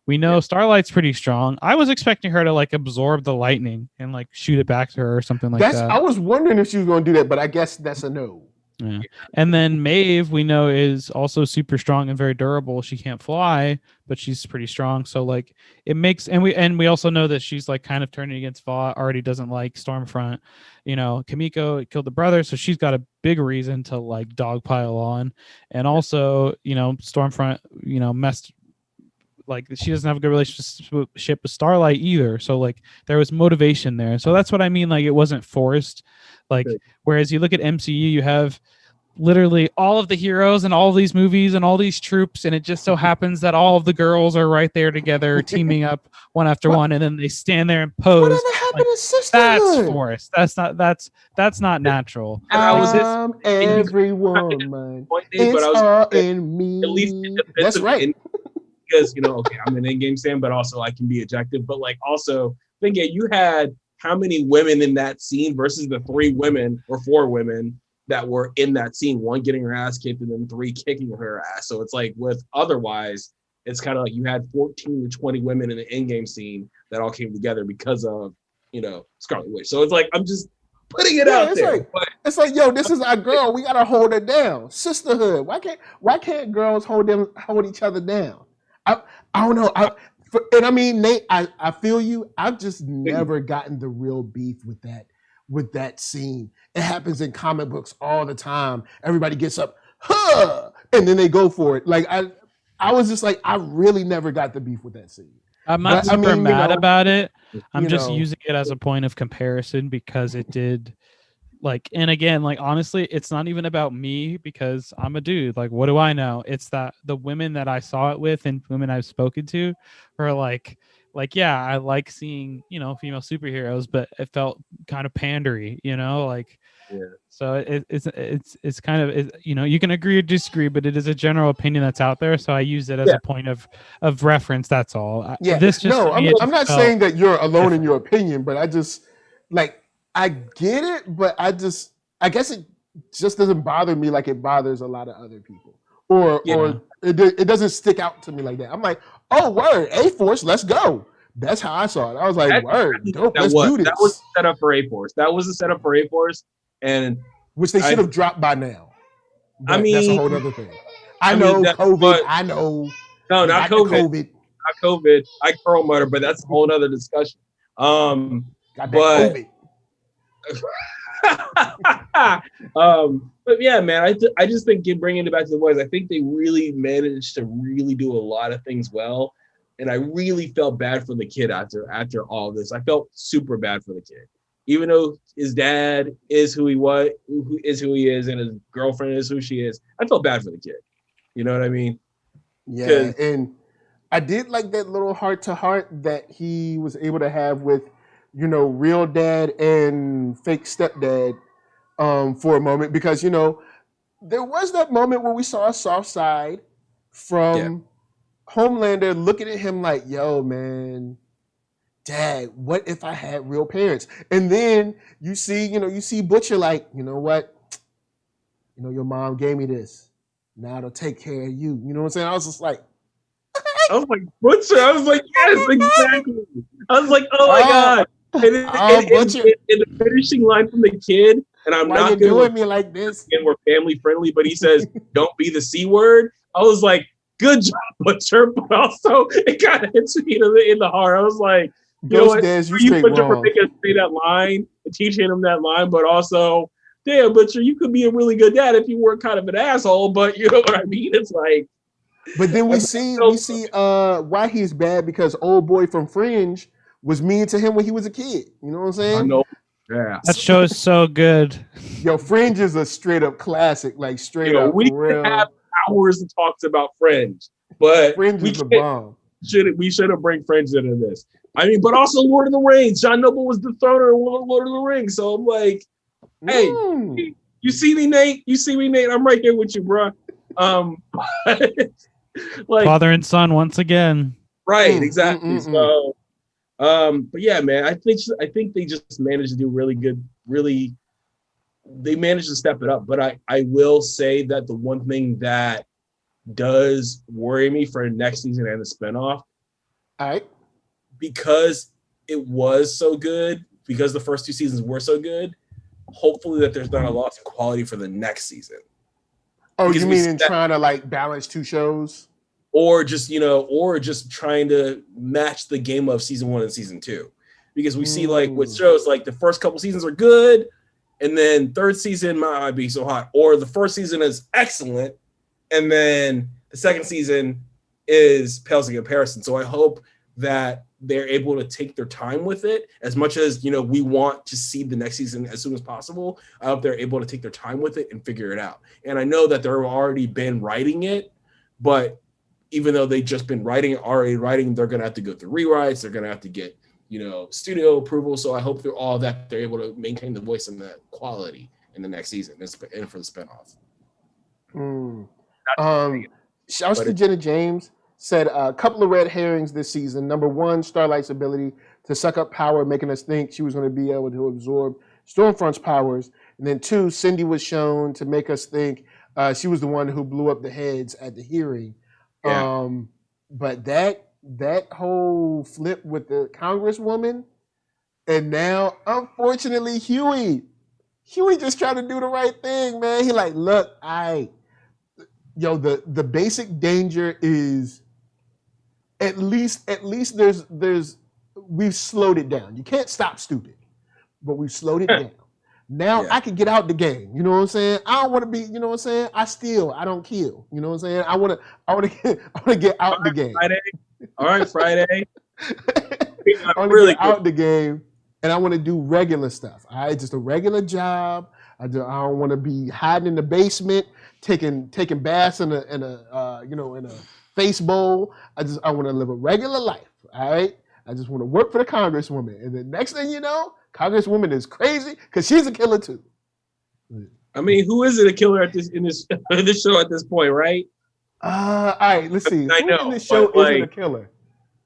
We know Starlight's pretty strong. I was expecting her to like absorb the lightning and like shoot it back to her or something like that. I was wondering if she was going to do that, but I guess that's a no. Yeah. And then Maeve, we know, is also super strong and very durable. She can't fly, but she's pretty strong. So like it makes, and we also know that she's like kind of turning against Vought, already doesn't like Stormfront. Kimiko killed the brother, so she's got a big reason to like dogpile on. And also, Stormfront, messed, like she doesn't have a good relationship with Starlight either. So like there was motivation there. So that's what I mean. Like it wasn't forced. Like, whereas you look at MCU, you have literally all of the heroes and all of these movies and all these troops, and it just so happens that all of the girls are right there together, teaming up one after one, and then they stand there and pose. Whatever happened to sisterhood? That's forced. That's not natural. And I was every woman. It's but I was all in me. at least in defense That's of right. because okay, I'm an in-game fan, but also I can be objective. But like also think you had how many women in that scene versus the 3 women or 4 women that were in that scene, 1 getting her ass kicked and then 3 kicking her ass. So it's like with otherwise, it's kind of like you had 14 to 20 women in the in-game scene that all came together because of, Scarlet Witch. So it's like, putting it out it's there. like it's like, yo, this is our girl. We gotta hold her down. Sisterhood. Why can't girls hold each other down? I don't know. And I mean, Nate, I feel you. I've just never gotten the real beef with that scene. It happens in comic books all the time. Everybody gets up, and then they go for it. Like I was just like, I really never got the beef with that scene. I'm not But, I super mean, mad about it. I'm just know. using it as a point of comparison because it did, like, and again, like, honestly, it's not even about me because I'm a dude. Like, what do I know? It's that the women that I saw it with and women I've spoken to are like, yeah, I like seeing, you know, female superheroes, but it felt kind of pandery, you know, like. Yeah. So it's kind of, you know, you can agree or disagree, but it is a general opinion that's out there. So I use it as a point of reference. That's all. Yeah. This just I'm not saying that you're alone in your opinion, but I just like, I get it, but I guess it just doesn't bother me like it bothers a lot of other people, or it doesn't stick out to me like that. I'm like, oh, word, A-Force, let's go. That's how I saw it. I was like, word, dope, let's do this. That was set up for A-Force. That was the setup for A-Force, and which they should have dropped by now. But I mean, that's a whole other thing. I know COVID. I know. No, not COVID. Not COVID. I curl mutter, but that's a whole other discussion. Got that COVID. But yeah, man, I just think bringing it back to the boys, I think they really managed to really do a lot of things well, and I really felt bad for the kid after all of this. I felt super bad for the kid, even though his dad is who he is, and his girlfriend is who she is. I felt bad for the kid. You know what I mean? Yeah, and I did like that little heart to heart that he was able to have with, you know, real dad and fake stepdad for a moment, because, you know, there was that moment where we saw a soft side from Homelander looking at him like, yo, man, dad, what if I had real parents? And then you see Butcher like, you know what? You know, your mom gave me this. Now it'll take care of you. You know what I'm saying? I was just like, I was like, Butcher. I was like, yes, exactly. I was like, oh my God. And the finishing line from the kid, and I'm not going to doing me like this. And we're family friendly, but he says, "Don't be the C word." I was like, "Good job, Butcher," but also it kind of hits me in the heart. I was like, "You know what? You Butcher for making us say that line and teaching him that line, but also, damn, Butcher, you could be a really good dad if you weren't kind of an asshole." But you know what I mean? It's like, but then we see why he's bad, because old boy from Fringe was mean to him when he was a kid. You know what I'm saying? I know. Yeah. That show is so good. Yo, Fringe is a straight up classic, like straight up. We could have hours to talk about Fringe, but Fringe is the bomb. We should have bring Fringe into this. I mean, but also Lord of the Rings. John Noble was the throner of Lord of the Rings. So I'm like, hey, you see me, Nate? I'm right here with you, bro. Like father and son once again. Right, exactly. So. But yeah, man, I think they just managed to do really good. Really, they managed to step it up. But I will say that the one thing that does worry me for next season and the spinoff, because it was so good, because the first two seasons were so good, hopefully that there's not a loss in quality for the next season. Oh, because you mean in trying to like balance two shows? Or just trying to match the game of season 1 and season 2, because we see like with shows like the first couple seasons are good, and then third season might not be so hot, or the first season is excellent, and then the second season is pales in comparison. So I hope that they're able to take their time with it, as much as we want to see the next season as soon as possible. I hope they're able to take their time with it and figure it out. And I know that they're already been writing it, but even though they've just been writing, they're going to have to go through rewrites. They're going to have to get, studio approval. So I hope through all that, they're able to maintain the voice and the quality in the next season and for the spinoff. Shouts to Jenna James, said a couple of red herrings this season. Number one, Starlight's ability to suck up power, making us think she was going to be able to absorb Stormfront's powers. And then 2, Cindy was shown to make us think she was the one who blew up the heads at the hearing. Yeah. But that whole flip with the Congresswoman, and now unfortunately Huey, Huey just trying to do the right thing, man. He like, look, the basic danger is at least there's we've slowed it down. You can't stop stupid, but we've slowed it down. Now I can get out the game. You know what I'm saying? I don't want to be, you know what I'm saying? I steal, I don't kill. You know what I'm saying? I want to get out the game. Friday. All right, Friday. I want to get out the game, and I want to do regular stuff. All right, just a regular job. I don't want to be hiding in the basement, taking baths in a face bowl. I want to live a regular life. All right. I just want to work for the Congresswoman, and the next thing you know, Congresswoman is crazy because she's a killer too. I mean, who is it a killer in this show at this point, right? All right, let's see. I know, who in this show isn't a killer?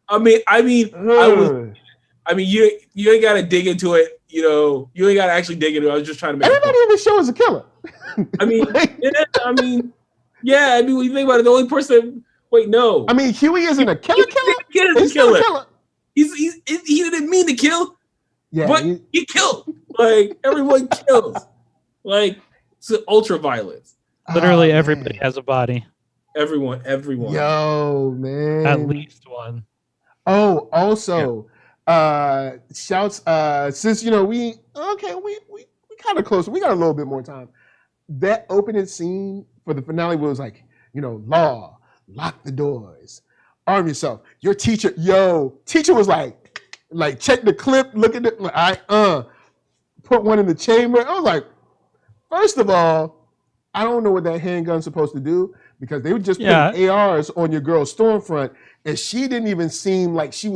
I mean, you ain't got to dig into it. You know, you ain't got to actually dig into it. I was just trying to make everybody in this show is a killer. I mean, yeah. I mean, when you think about it, the only person. Wait, no. I mean, Huey isn't a killer. He's a killer. He didn't mean to kill. Yeah, but he killed. Like everyone kills. Like it's ultra violence. Literally everybody has a body. Everyone. Yo, man. At least one. Oh, also, shouts. Since we kind of close. We got a little bit more time. That opening scene for the finale was like, law, lock the doors, arm yourself. Your teacher was like check the clip, look at it. Put one in the chamber. I was like, first of all, I don't know what that handgun's supposed to do because they were just putting ARs on your girl Stormfront, and she didn't even seem like she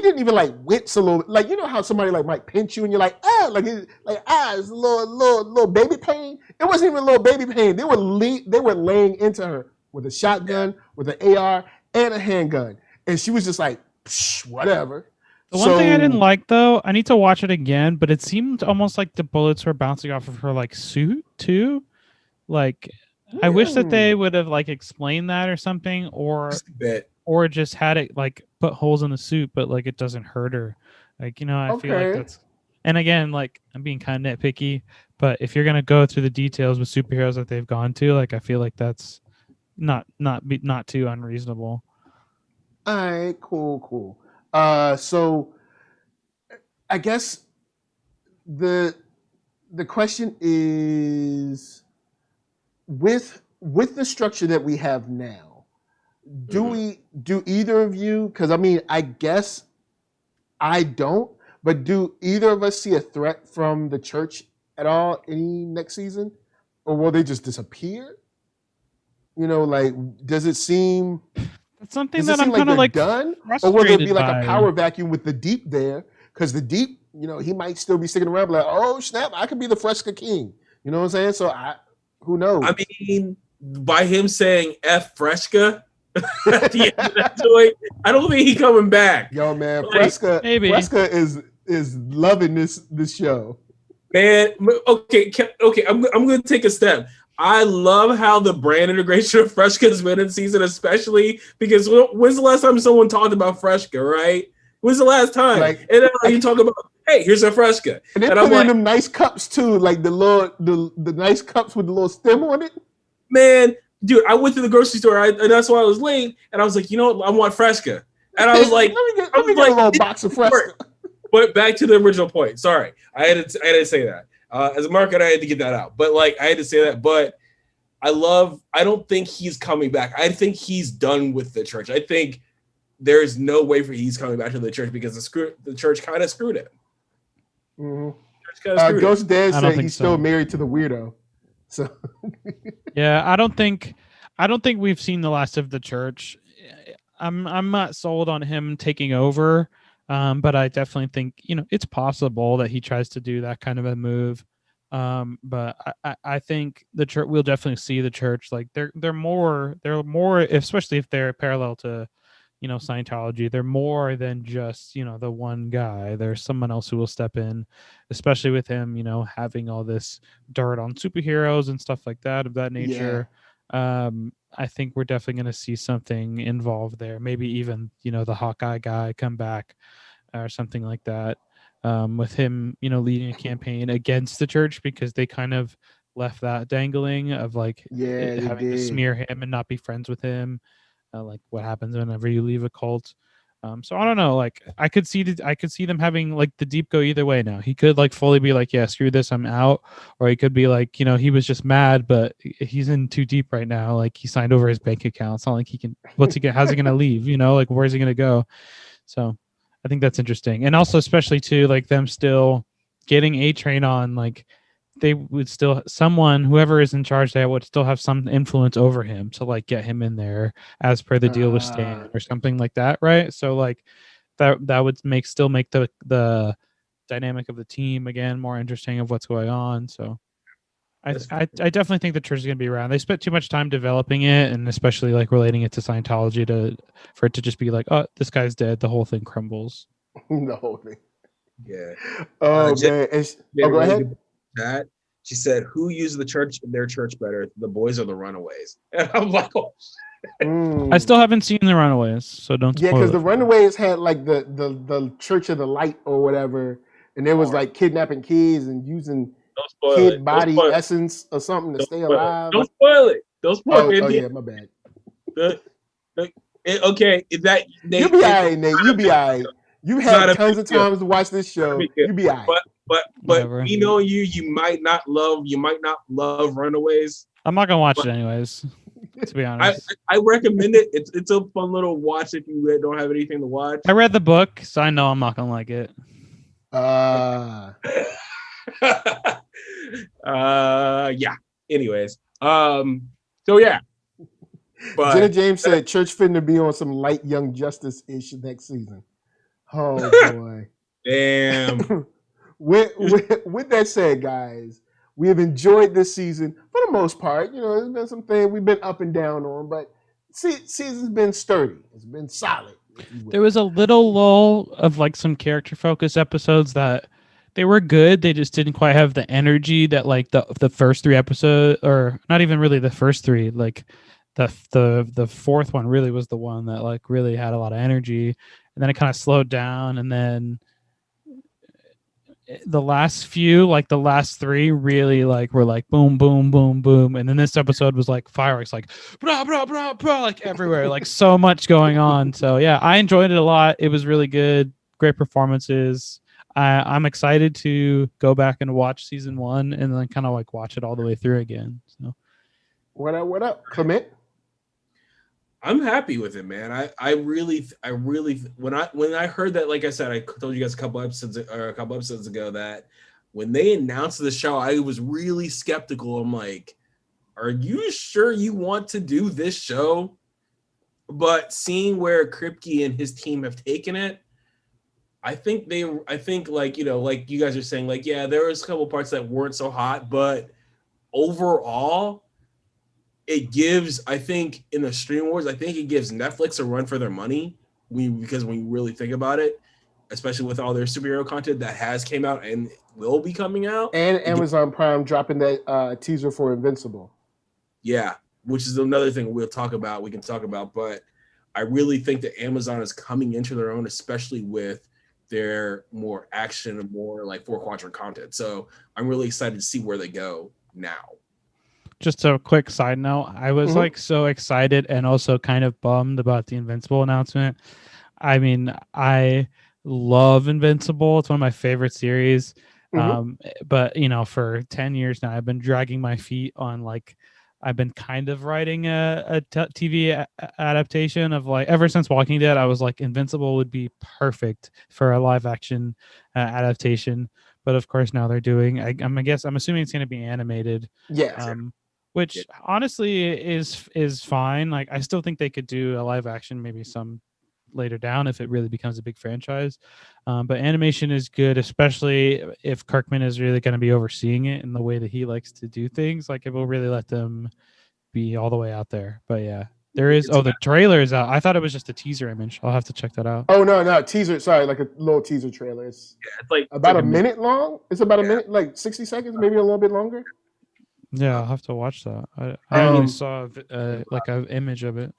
didn't even like wince a little. Like, you know how somebody like might pinch you and you're like, it's a little baby pain. It wasn't even a little baby pain. They were laying into her with a shotgun, with an AR, and a handgun, and she was just like, whatever. The one thing I didn't like, though, I need to watch it again, but it seemed almost like the bullets were bouncing off of her like suit too. Like, I wish that they would have like explained that or something, or just had it like put holes in the suit, but like it doesn't hurt her. Like, I feel like that's. And again, like I'm being kind of nitpicky, but if you're gonna go through the details with superheroes that they've gone to, like I feel like that's not too unreasonable. All right, cool. So I guess the question is with the structure that we have now, do either of you, because I mean, I guess I don't, but do either of us see a threat from the church at all any next season? Or will they just disappear? Does it seem... That's something that I'm kind of like done, or will there be like a power vacuum with the Deep there? Because the Deep, he might still be sticking around, like, oh snap, I could be the Fresca King. You know what I'm saying? So who knows? I mean, by him saying F Fresca at the end of that joint, I don't think he's coming back. Yo, man, Fresca is loving this show. Man, okay, I'm gonna take a step. I love how the brand integration of Fresca has been in season, especially because when's the last time someone talked about Fresca, right? When's the last time? And then you talk about, hey, here's a Fresca. And they put in them nice cups too, like the nice cups with the little stem on it. Man, dude, I went to the grocery store and that's why I was late. And I was like, you know what? I want Fresca. And I was like, let me get a little box of Fresca. But back to the original point. Sorry, I had to say that. As a marketer, I had to get that out. But I had to say that. But I don't think he's coming back. I think he's done with the church. I think there's no way for he's coming back to the church because the church kind of screwed him. Mm-hmm. Ghost Dad said he's still married to the weirdo. So yeah, I don't think we've seen the last of the church. I'm not sold on him taking over. But I definitely think, it's possible that he tries to do that kind of a move. But I think the church, we'll definitely see the church. Like they're more, especially if they're parallel to, Scientology, they're more than just, the one guy. There's someone else who will step in, especially with him, having all this dirt on superheroes and stuff like that of that nature. Yeah. I think we're definitely going to see something involved there. Maybe even, the Hawkeye guy come back or something like that. with him, leading a campaign against the church because they kind of left that dangling of like Yeah, they having to did. smear him and not be friends with him, like what happens whenever you leave a cult. So I don't know. Like I could see them having like the deep go either way. Now he could like fully be like, yeah, screw this, I'm out, or he could be like, he was just mad, but he's in too deep right now. Like he signed over his bank account. It's not like he can. How's he gonna leave? Like where's he gonna go? So I think that's interesting, and also especially too like them still getting A-Train on like. They would still whoever is in charge there would still have some influence over him to like get him in there as per the deal with Stan or something like that, right? So like that would make the dynamic of the team again more interesting of what's going on. So I definitely think the church is going to be around. They spent too much time developing it, and especially like relating it to Scientology for it to just be like, oh, this guy's dead, the whole thing crumbles. The whole thing. Yeah. Oh man. Go really ahead. That she said, "Who uses their church better, the boys or the Runaways?" And I'm like, "Oh." I still haven't seen the Runaways, so don't. Yeah, because the Runaways had like the Church of the Light or whatever, and there was like kidnapping kids and using kid body essence or something to stay alive. Don't spoil it. Don't spoil it. Oh yeah, my bad. Okay, is that Nate? You be alright, Nate. You be alright. You had tons of times to watch this show. You be alright. But we know you might not love Runaways. I'm not gonna watch it anyways. To be honest, I recommend it. It's a fun little watch if you don't have anything to watch. I read the book, so I know I'm not gonna like it. Yeah. Anyways, so yeah. But Jenna James said Church finna be on some light Young Justice ish next season. Oh boy. Damn. With that said, guys, we have enjoyed this season for the most part. There's been some things we've been up and down on, but season's been sturdy. It's been solid. There was a little lull of like some character focused episodes that they were good. They just didn't quite have the energy that like the first 3 episodes, or not even really the first 3. Like the fourth one really was the one that like really had a lot of energy, and then it kind of slowed down, and then the last 3 really like were like boom boom boom boom, and then this episode was like fireworks, like blah blah blah blah, like everywhere, like so much going on. So yeah, I enjoyed it a lot. It was really good, great performances. I'm excited to go back and watch season 1 and then kind of like watch it all the way through again. So what up, Clement? I'm happy with it, man. I really when I heard that, like I said, I told you guys a couple episodes ago that when they announced the show, I was really skeptical. I'm like, are you sure you want to do this show? But seeing where Kripke and his team have taken it, I think like, like you guys are saying, like, yeah, there was a couple parts that weren't so hot, but overall, it gives, I think, in the stream wars, I think it gives Netflix a run for their money. Because when you really think about it, especially with all their superhero content that has came out and will be coming out, and Amazon Prime dropping that teaser for Invincible. Yeah, which is another thing we can talk about. But I really think that Amazon is coming into their own, especially with their more action and more like 4-quadrant content. So I'm really excited to see where they go now. Just a quick side note, I was like so excited and also kind of bummed about the Invincible announcement. I mean, I love Invincible. It's one of my favorite series. But for 10 years now, I've been dragging my feet on like, I've been kind of writing a TV adaptation of like, ever since Walking Dead, I was like, Invincible would be perfect for a live action adaptation. But of course now they're doing, I'm assuming it's going to be animated. Yeah. Which honestly is fine. Like I still think they could do a live action, maybe some later down if it really becomes a big franchise. But animation is good, especially if Kirkman is really going to be overseeing it in the way that he likes to do things. Like it will really let them be all the way out there. But yeah, there is. The trailer is out. I thought it was just a teaser image. I'll have to check that out. Oh no, teaser. Sorry, like a little teaser trailer. It's like about a minute long. It's about a minute, like 60 seconds, maybe a little bit longer. Yeah, I'll have to watch that. I only saw like an image of it.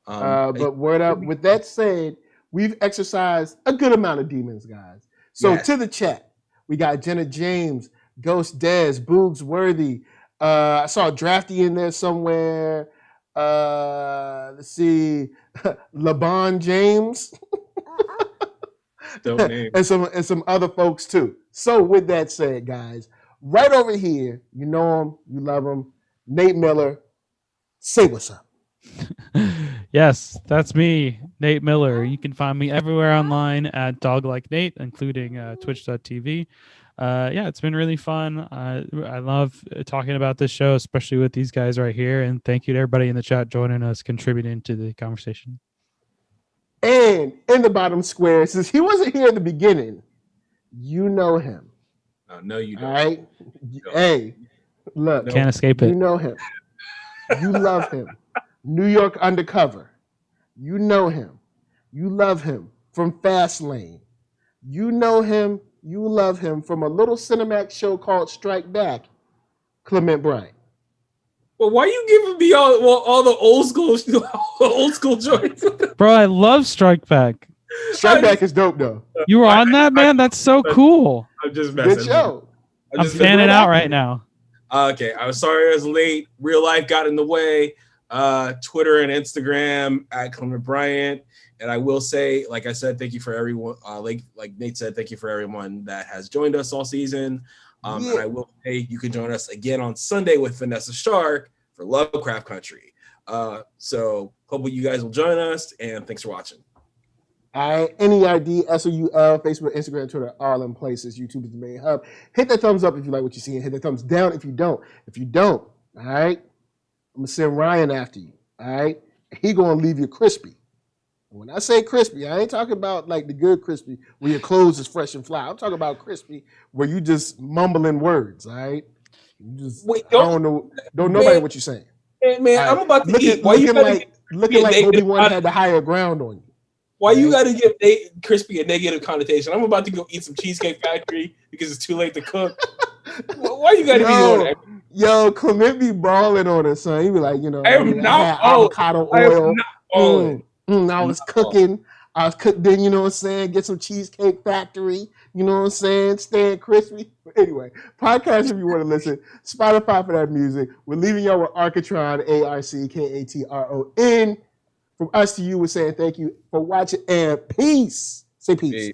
But word up. With that said, we've exercised a good amount of demons, guys. So Yes. to the chat, we got Jenna James, Ghost Dez, Boogs Worthy. I saw Drafty in there somewhere. Let's see, LeBron James. Dope name. and some other folks too. So with that said, guys, right over here, you know him, you love him, Nate Miller. Say what's up. Yes, that's me, Nate Miller. You can find me everywhere online at Dog Like Nate, including twitch.tv. Yeah, it's been really fun. I love talking about this show, especially with these guys right here. And thank you to everybody in the chat joining us, contributing to the conversation. And in the bottom square, since he wasn't here at the beginning, you know him. No, you don't. All right? Hey, look. Can't escape it. You know him. You love him. New York Undercover. You know him. You love him from Fastlane. You know him. You love him from a little Cinemax show called Strike Back. Clement Bryant. Well, why are you giving me all the old school joints? Bro, I love Strike Back. Strike Back is dope though. You were on that, man? That's so cool. I'm just messing. Good show. I'm fanning out right now. Okay, I was sorry I was late. Real life got in the way. Twitter and Instagram at Clement Bryant. And I will say, like I said, thank you for everyone. Like Nate said, thank you for everyone that has joined us all season. And I will say you can join us again on Sunday with Vanessa Shark for Lovecraft Country. So hopefully you guys will join us, and thanks for watching. All right, NERD, SOUL, Facebook, Instagram, Twitter, all in places. YouTube is the main hub. Hit that thumbs up if you like what you see, and hit that thumbs down if you don't. If you don't, all right, I'm gonna send Ryan after you. All right, he gonna leave you crispy. When I say crispy, I ain't talking about like the good crispy where your clothes is fresh and fly. I'm talking about crispy where you just mumbling words. All right, you just don't nobody what you're saying. Man, right. I'm about to eat. Why looking like Obi-Wan had the higher ground on you? Why you got to give crispy a negative connotation? I'm about to go eat some Cheesecake Factory because it's too late to cook. Why you got to be doing that? Yo, Clement be balling on us, son. He be like, I am not avocado oil. I was cooking. Then, you know what I'm saying? Get some Cheesecake Factory. You know what I'm saying? Staying crispy. But anyway, podcast if you want to listen. Spotify for that music. We're leaving y'all with Arcatron, ARCKATRON. From us to you, we're saying thank you for watching and peace. Say peace.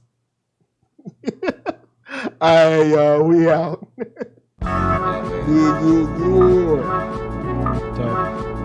All right, y'all. We out. Yeah. Dope.